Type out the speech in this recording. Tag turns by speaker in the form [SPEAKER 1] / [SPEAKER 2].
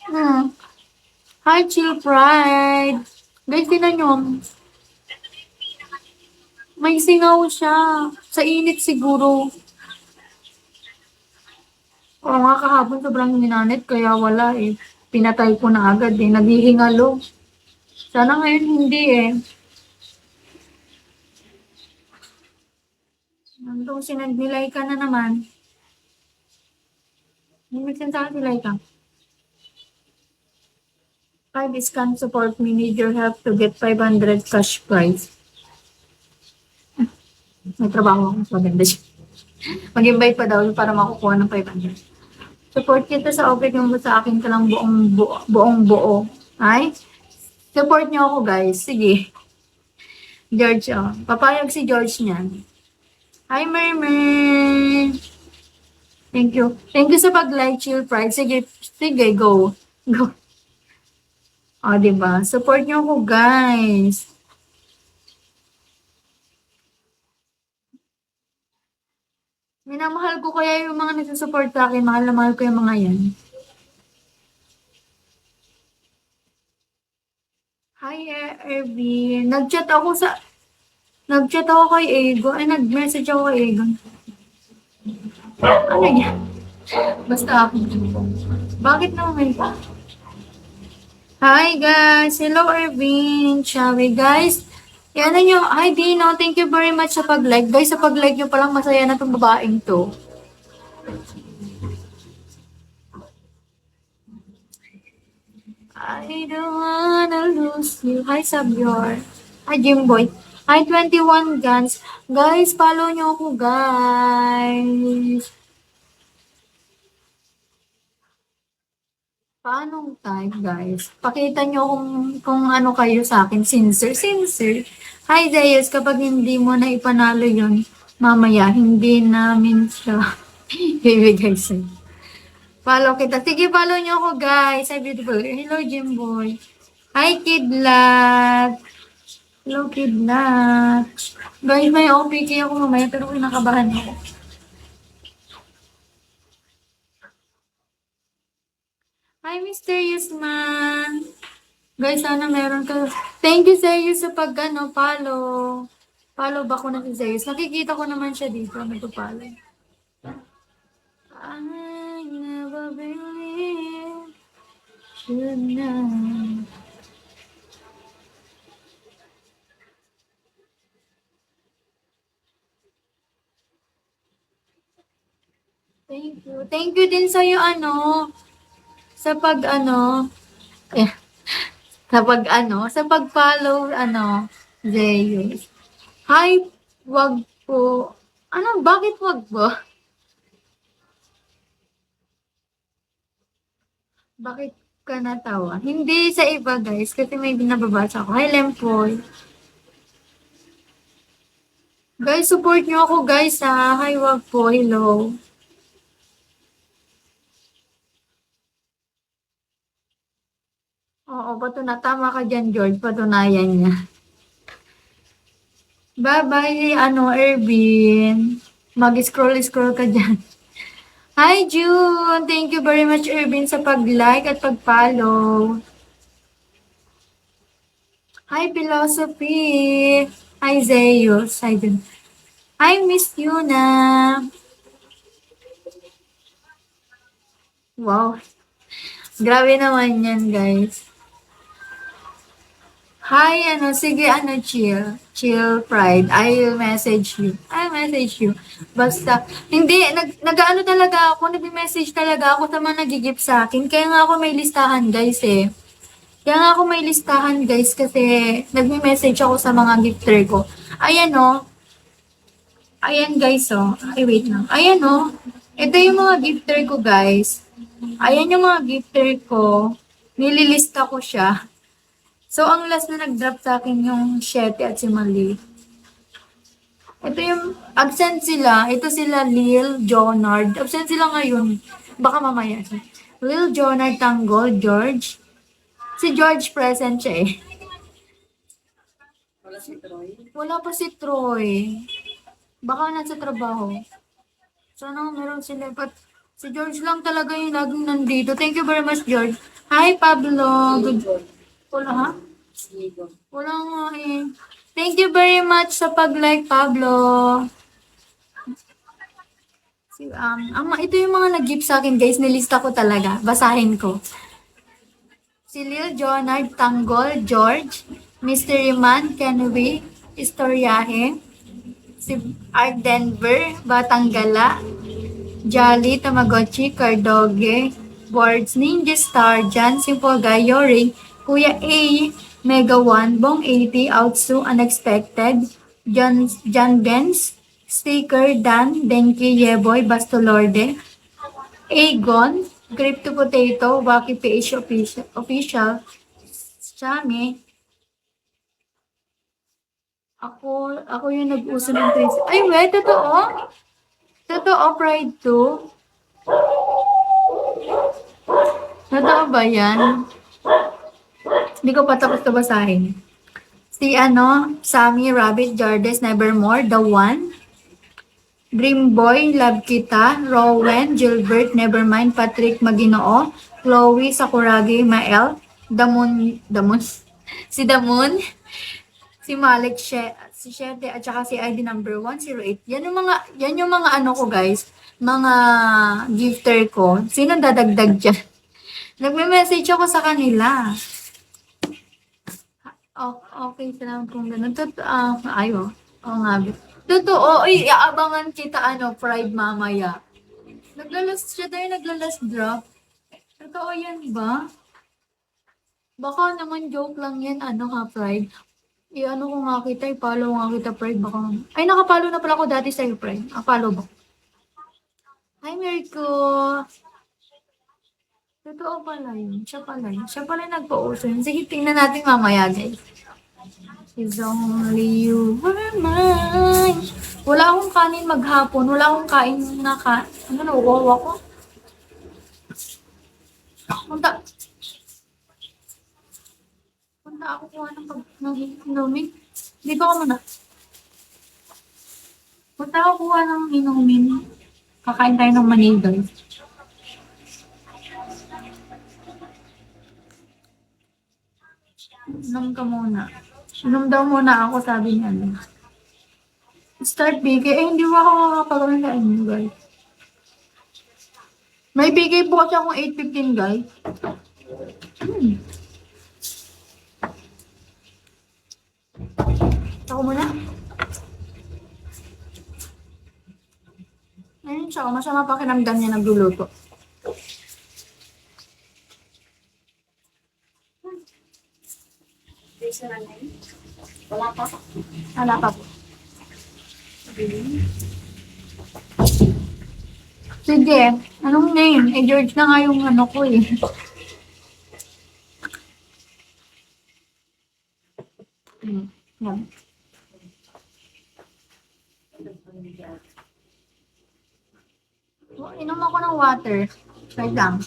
[SPEAKER 1] Hmm. Hi, Chill Pride. Guys, tinan nyo. May singaw siya. Sa init siguro. O nga kahapon sobrang minanit kaya wala eh. Pinatay ko na agad eh. Naghihingalo. Sana ngayon hindi eh. Nandun sinag-nilay ka na naman. Minsan sa akin nilay ka. 5 scan support me. Need your help to get 500 cash prize. May trabaho ako. Maganda siya. Mag-invite pa daw para makukuha ng 500. Support kita sa open mo sa akin ka lang buong buo. Ay? Support niyo ako guys. Sige. George, oh. Papayag si George niyan. Hi, Mermer! Thank you. Thank you sa pag-like, Chill Pride. Sige, sige, go. Go. O, diba? Support niyo ako, guys. Minamahal ko kaya yung mga nagsusupport sa akin. Mahal na mahal ko yung mga yan. Hi, Ervin. Nag-chat ako kay Ego. Ay, nag-message ako kay Ego. Ano yan? Basta ako. Bakit naman? Hi guys! Hello Ervin! Shawi guys! Yan na nyo. Hi Dino! Thank you very much sa pag-like. Guys, sa pag-like nyo palang masaya na itong babaeng to. I don't wanna lose you. Hi Sabior. Hi Jimboy. Hi 21 Guns. Guys, follow nyo ako guys. Paano type, guys? Pakita nyo kung ano kayo sa akin. Sincere, sincere. Hi, Zeus. Kapag hindi mo na ipanalo yun, mamaya, hindi namin siya ibigay sa'yo. Follow kita. Sige, follow nyo ako, guys. Hi, beautiful. Hello, Jimboy. Hi, Kidlat. Hello, Kidlat. Guys, may OPK ako mamaya, pero kinakabahan ako. Hi, Mysterious Man. Guys, sana meron ka. Thank you, Zeus, sa follow. Follow ba ko na si Zeus? Nakikita ko naman siya dito, nagpo-follow. I never believe should know. Thank you. Thank you din sa iyo, sa eh, sa pag-follow, Zeus. Hi, wag po. Bakit wag po? Bakit ka natawa? Hindi sa iba, guys, kasi may binababasa ko. Hi, Lempoy. Guys, support nyo ako, guys, ha. Hi, wag po. Hello. Oo, tama ka dyan, George. Patunayan niya. Bye-bye, Ervin. Mag-scroll-scroll ka dyan. Hi, June! Thank you very much, Ervin, sa pag-like at pag-follow. Hi, Philosophy! Hi, Zeus! Hi, June. Hi, Miss Yuna! Wow! Grabe naman yan, guys. Hi, sige, chill. Chill, Pride. I'll message you. Basta, hindi, nag-ano talaga ako, nag-message talaga ako sa mga nagigip sa akin. Kaya nga ako may listahan, guys, eh. Kaya nga ako may listahan, guys, kasi nag-message ako sa mga gifter ko. Ayan, oh. Ayan, guys, oh. Ay, wait lang. Ayan, oh. Ito yung mga gifter ko, guys. Ayan yung mga gifter ko. Nililista ko siya. So, ang last na nag-drop sa akin yung Shetty at si Mali. Ito yung, absent sila. Ito sila, Lil, Jonard. Absent sila ngayon. Baka mamaya. Lil, Jonard, Tanggol, George. Si George present siya eh. Wala pa si Troy. Baka nasa trabaho. Sana meron sila. But si George lang talaga yung laging nandito. Thank you very much, George. Hi, Pablo. Good. Wala, ha? Wala nga eh. Thank you very much sa pag-like, Pablo. Ito yung mga nag-gift sa akin, guys. Nilista ko talaga. Basahin ko. Si Lil Jonard Tanggol, George, Mystery Man, Kenway, Istoryahe, si Art Denver, Batanggala, Jolly, Tamagotchi, Cardoge, Boards, Ninja Star, Jan, Simple Guy, Yori, Kuya A, Mega One, Bong 80, Outsu, Unexpected, John Benz, Sticker, Dan, Denki, Yeboy, Bastolorde, Agon, Crypto Potato, Wacky PH Official, Chami, ako yung nag-uso ng face. Ay, wait, totoo? Totoo, Pride 2? Totoo ba yan? Hindi ko pa tapos na basahin. Si Sammy Rabbit Jardes Nevermore, The One, Dream Boy, Love Kita, Rowan, Gilbert, Nevermind, Patrick Maginoo, Chloe Sakuragi, Mael, Damon, si Damon, si Malik, si Shete, at saka si ID number 108. Yan yung mga ano ko guys, mga gifter ko. Sino dadagdag dyan? Nagme-message ako sa kanila. Okay, salamat kung ganun. Ayo. Oo nga. Totoo, iaabangan kita, Pride mamaya. Naglalas drop. Totoo yan ba? Baka naman joke lang yan, Pride. Ko nga kita, i-follow nga kita, Pride. Baka, ay, nakapollow na pala ako dati sa'yo, Pride. Follow ba? Hi, Mirko. Totoo pala yun. Siya pala yun. Siya pala nagpa-uso yun. Sige, tingnan natin mamaya, guys. Is only you were mine. Wala akong kanin maghapon. Wala akong kain na nawawa ko. Punta. Punta ako kuha ng inumin. Dito ako muna. Punta ako kuha ng inumin. Kakain tayo ng manigay. Inom ka muna. Inom daw muna ako, sabi niya. Start bigay. Hindi ba ako makakapagawin sa inyo, guys? May bigay po kasi akong 8.15, guys. Ako muna. Ayun siya. Masama pa kinamdam niya nagluluto. Wala pa. Wala pa po. Sige. Anong name? George na nga yung ko eh. Yan. Inom ako ng water. Wait lang.